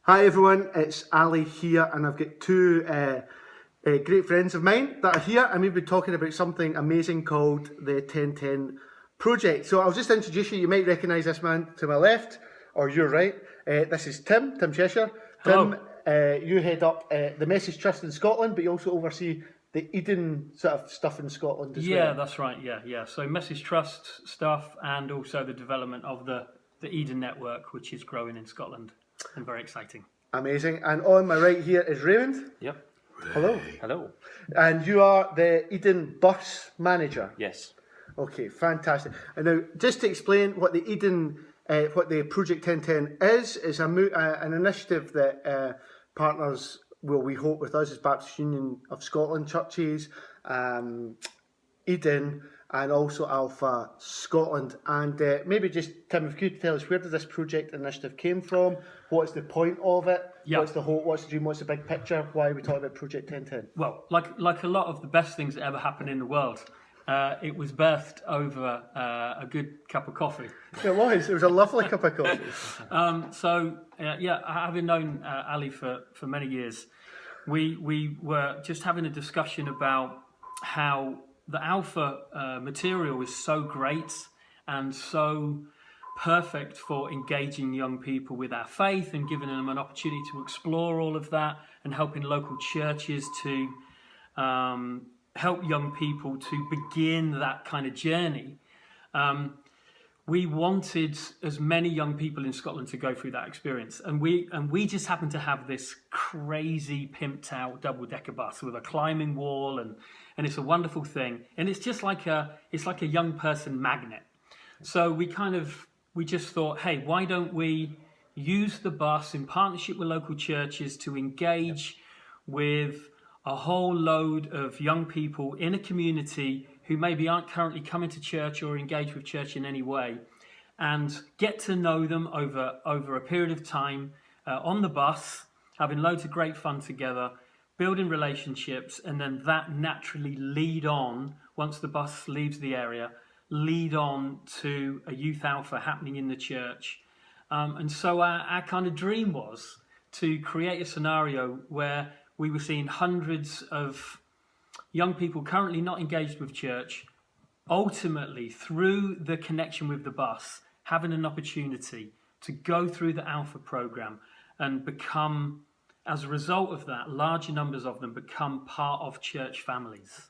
Hi everyone, it's Ali here, and I've got two great friends of mine that are here, and we've been talking about something amazing called the 1010 project. So I'll just introduce you. You might recognise this man to my left, or your right. This is Tim Cheshire. Hello. Tim, you head up the Message Trust in Scotland, but you also oversee the Eden sort of stuff in Scotland as well. Yeah, that's right. Yeah. So Message Trust stuff, and also the development of the Eden network, which is growing in Scotland and very exciting. Amazing. And on my right here is Raymond. Yep. Hello. Hello. And you are the Eden bus manager. Yes. Okay, fantastic. And now, just to explain what the Eden, what the Project 1010 is an initiative that partners, well, we hope with us as Baptist Union of Scotland churches, Eden, and also Alpha Scotland. And maybe just, Tim, if you could tell us, where did this project initiative came from? What's the point of it? Yeah. What's the hope? What's the dream? What's the big picture? Why are we talking about Project 1010? Well, like a lot of the best things that ever happen in the world, it was birthed over a good cup of coffee. It was a lovely cup of coffee. Having known Ali for many years, we were just having a discussion about how the Alpha material is so great and so perfect for engaging young people with our faith and giving them an opportunity to explore all of that, and helping local churches to help young people to begin that kind of journey. We wanted as many young people in Scotland to go through that experience, and we just happened to have this crazy pimped out double-decker bus with a climbing wall, and it's a wonderful thing, and it's just like a young person magnet. So we just thought, hey, why don't we use the bus in partnership with local churches to engage with a whole load of young people in a community who maybe aren't currently coming to church or engaged with church in any way, and get to know them over a period of time on the bus, having loads of great fun together, building relationships, and then that naturally lead on, once the bus leaves the area, lead on to a youth alpha happening in the church. And so our kind of dream was to create a scenario where we were seeing hundreds of young people currently not engaged with church, ultimately through the connection with the bus, having an opportunity to go through the Alpha program and become, as a result of that, larger numbers of them become part of church families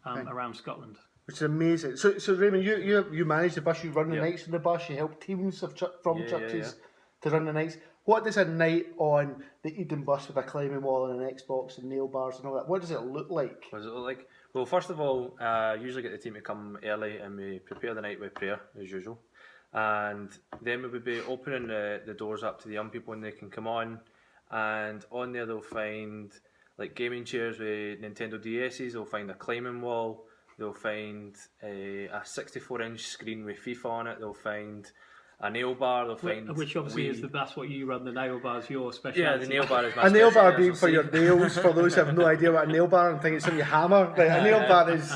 around Scotland. Which is amazing. So Raymond, you manage the bus, you run the nights on the bus, you help teams of churches to run the nights. What does a night on the Eden bus with a climbing wall and an Xbox and nail bars and all that, what does it look like? What does it look like? Well, first of all, usually get the team to come early and we prepare the night with prayer, as usual. And then we would be opening the doors up to the young people and they can come on. And on there they'll find like gaming chairs with Nintendo DS's, they'll find a climbing wall, they'll find a 64-inch screen with FIFA on it, they'll find a nail bar, they'll find... Which obviously that's what you run, the nail bar is your specialty. Yeah, the nail bar is my specialty. A nail bar being for your nails, for those who have no idea what a nail bar and think it's something you hammer. Right, a nail bar is...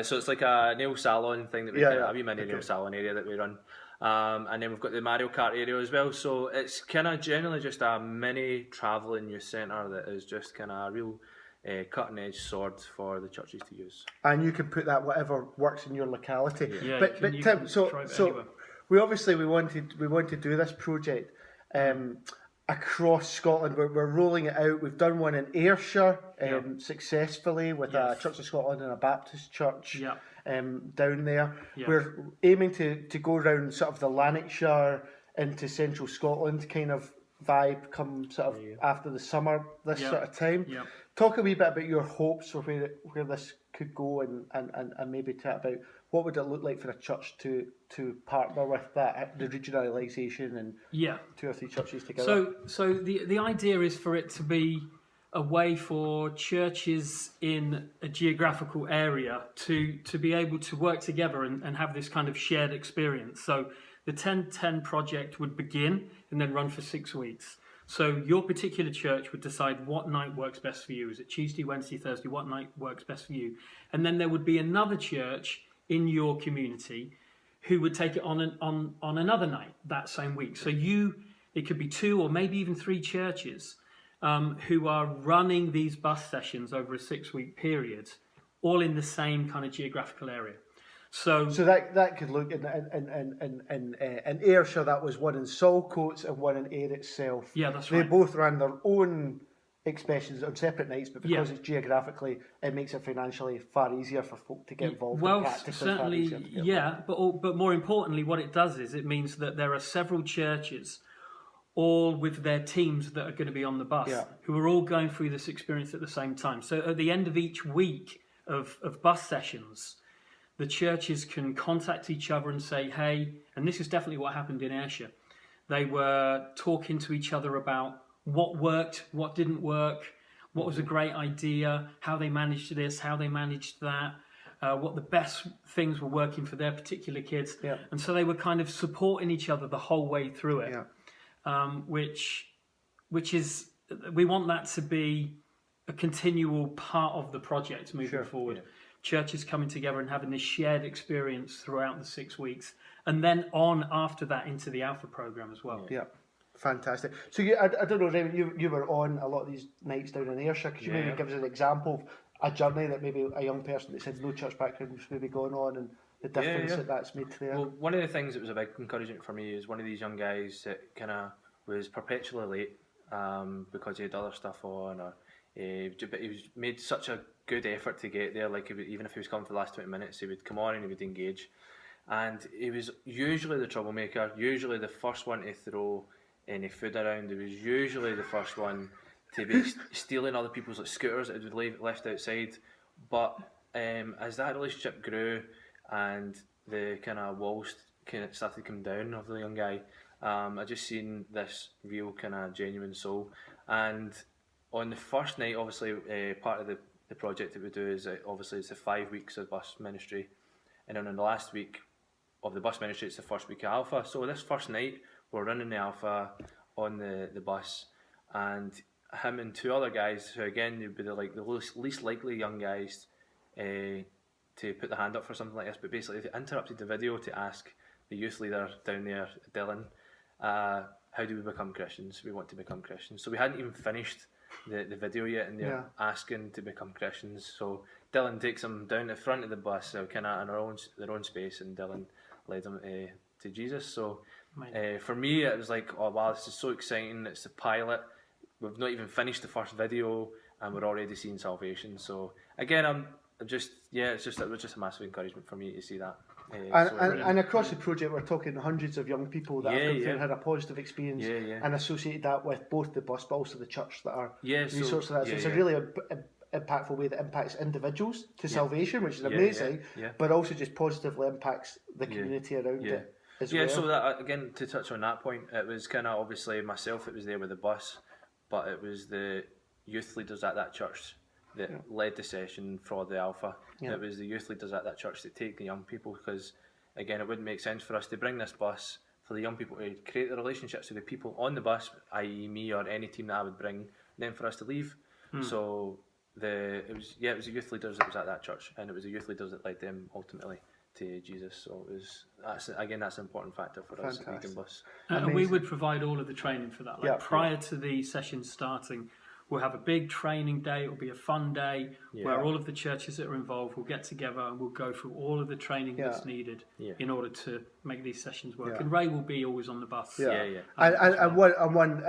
So it's like a nail salon thing that we a wee mini nail salon area that we run. And then we've got the Mario Kart area as well, so it's kind of generally just a mini travelling youth centre that is just kind of a real cutting edge sword for the churches to use. And you can put that whatever works in your locality. Yeah, but Tim, so we wanted to do this project across Scotland. We're rolling it out. We've done one in Ayrshire successfully with a Church of Scotland and a Baptist church down there. Yeah. We're aiming to go around sort of the Lanarkshire into central Scotland kind of vibe come sort of after the summer, this sort of time. Yeah. Talk a wee bit about your hopes for where this could go, and maybe chat about what would it look like for a church to partner with that, the regionalisation and 2 or 3 churches together. So the idea is for it to be a way for churches in a geographical area to be able to work together and have this kind of shared experience. So the 1010 project would begin and then run for 6 weeks. So your particular church would decide what night works best for you. Is it Tuesday, Wednesday, Thursday? What night works best for you? And then there would be another church in your community who would take it on another night that same week. So it could be 2 or maybe even 3 churches who are running these bus sessions over a 6-week period, all in the same kind of geographical area. So that could look in Ayrshire, that was one in Saltcoats and one in Ayr itself. Yeah, that's They right. both ran their own expressions on separate nights, but because Yeah. it's geographically, it makes it financially far easier for folk to get involved. Well, and practically far certainly, easier to get yeah, but more importantly, what it does is it means that there are several churches, all with their teams that are going to be on the bus, Yeah. who are all going through this experience at the same time. So at the end of each week of bus sessions, the churches can contact each other and say, hey, and this is definitely what happened in Ayrshire. They were talking to each other about what worked, what didn't work, what was a great idea, how they managed this, how they managed that, what the best things were working for their particular kids. Yeah. And so they were kind of supporting each other the whole way through it, Yeah. which is, we want that to be a continual part of the project moving forward. Yeah. Churches coming together and having this shared experience throughout the 6 weeks, and then on after that into the Alpha program as well. Yeah, fantastic. So I don't know, Raymond, you were on a lot of these nights down in Ayrshire. Could you maybe give us an example of a journey that maybe a young person that said no church background was maybe going on, and the difference that that's made to them? Well, one of the things that was a big encouragement for me is one of these young guys that kind of was perpetually late because he had other stuff on, or but he was made such a good effort to get there. Like even if he was coming for the last 20 minutes, he would come on and he would engage. And he was usually the troublemaker, usually the first one to throw any food around. He was usually the first one to be stealing other people's scooters that would be left outside. But as that relationship grew and the kind of walls started to come down of the young guy, I just seen this real kind of genuine soul. And on the first night, obviously, part of the project that we do is obviously it's the 5 weeks of bus ministry, and then on the last week of the bus ministry, it's the first week of Alpha. So this first night, we're running the Alpha on the bus, and him and 2 other guys, who again would be the least likely young guys to put their hand up for something like this, but basically they interrupted the video to ask the youth leader down there, Dylan, how do we become Christians? We want to become Christians. So we hadn't even finished the video yet, and they're asking to become Christians. So Dylan takes them down the front of the bus, so kind of in their own space, and Dylan led them to Jesus. So for me, it was like, oh wow, this is so exciting. It's the pilot. We've not even finished the first video, and we're already seeing salvation. So again, it was just a massive encouragement for me to see that. And across the project, we're talking hundreds of young people that have come through and had a positive experience and associated that with both the bus but also the church that are resources of that. So it's a really impactful way that impacts individuals to salvation, which is amazing, but also just positively impacts the community around it as well. So that, again, to touch on that point, it was kind of obviously myself that was there with the bus, but it was the youth leaders at that church that led the session for the Alpha. It was the youth leaders at that church that take the young people, because again, it wouldn't make sense for us to bring this bus for the young people to create the relationships with the people on the bus, i.e. me or any team that I would bring, and then for us to leave. So it was the youth leaders that was at that church, and it was the youth leaders that led them ultimately to Jesus. So that's an important factor for us at Leading Bus. And we would provide all of the training for that. Prior to the session starting, we'll have a big training day. It will be a fun day where all of the churches that are involved will get together and we'll go through all of the training that's needed in order to make these sessions work. And Ray will be always on the bus. And one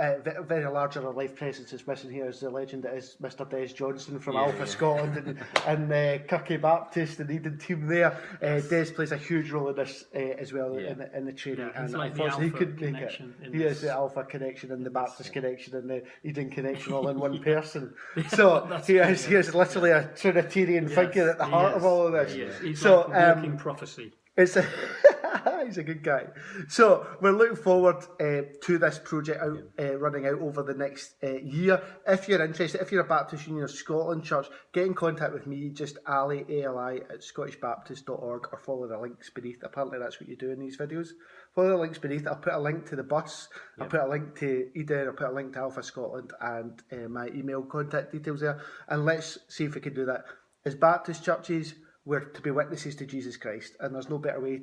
very large in our life presence is missing here is the legend that is Mr. Des Johnson from Alpha Scotland and Kirky Baptist, the leading team there. Des plays a huge role in this as well in the training. He's and like unfortunately, he couldn't make it. He is the Alpha connection and the Baptist connection and the Eden connection all in one person. So he is literally a Trinitarian figure at the heart of all of this. He's so like a walking prophecy. He's a good guy. So we're looking forward to this project running out over the next year. If you're interested, if you're a Baptist Union of Scotland church, get in contact with me, just Ali, ALI at scottishbaptist.org, or follow the links beneath. Apparently that's what you do in these videos. Follow the links beneath. I'll put a link to the bus, I'll put a link to Eden, I'll put a link to Alpha Scotland and my email contact details there, and let's see if we can do that. As Baptist churches, we're to be witnesses to Jesus Christ, and there's no better way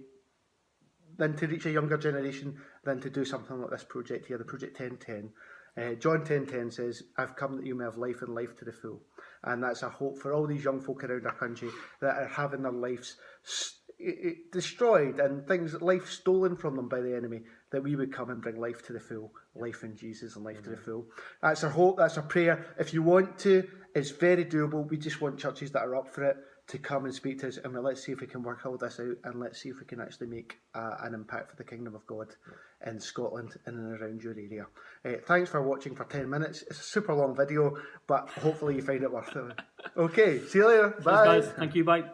than to reach a younger generation than to do something like this project here, the Project 1010. John 10:10 says, "I've come that you may have life and life to the full." And that's a hope for all these young folk around our country that are having their lives destroyed and life stolen from them by the enemy, that we would come and bring life to the full, life in Jesus and life to the full. That's our hope, that's our prayer. If you want to, it's very doable. We just want churches that are up for it to come and speak to us, and let's see if we can work all this out, and let's see if we can actually make an impact for the kingdom of God in Scotland and around your area. Thanks for watching for 10 minutes. It's a super long video, but hopefully you find it worth it. Okay, see you later. Bye. Cheers, guys. Thank you. Bye.